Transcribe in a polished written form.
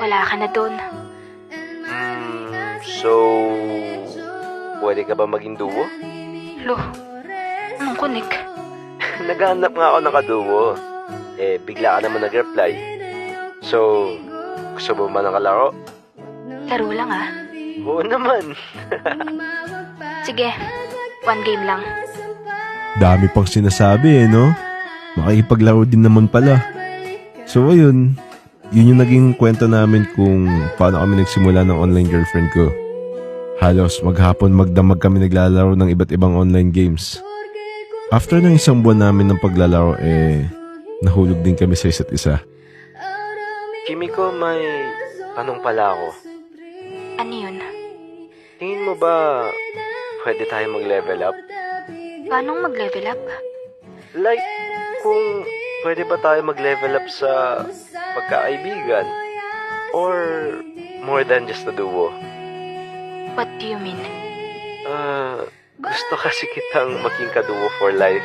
wala ka na doon. So, pwede ka ba maging duo? Lo, anong kunik? Naghahanap nga ako ng kaduo. Bigla ka naman nag-reply. So, gusto mo ba ng kalaro? Laro lang ah. Oo naman. Sige, 1 game lang. Dami pang sinasabi no? Makikipaglaro din naman pala. So ayun, yun yung naging kwento namin kung paano kami nagsimula ng online girlfriend ko. Halos maghapon magdamag kami naglalaro ng iba't ibang online games. After ng 1 buwan namin ng paglalaro nahulog din kami sa isa't isa. Kimiko, may tanong pala ako. Ano yun? Tingin mo ba pwede tayo mag-level up? Paano mag-level up? Like, kung pwede ba tayo mag-level up sa pagkakaibigan? Or more than just a duo? What do you mean? Gusto kasi kitang maging kaduo for life.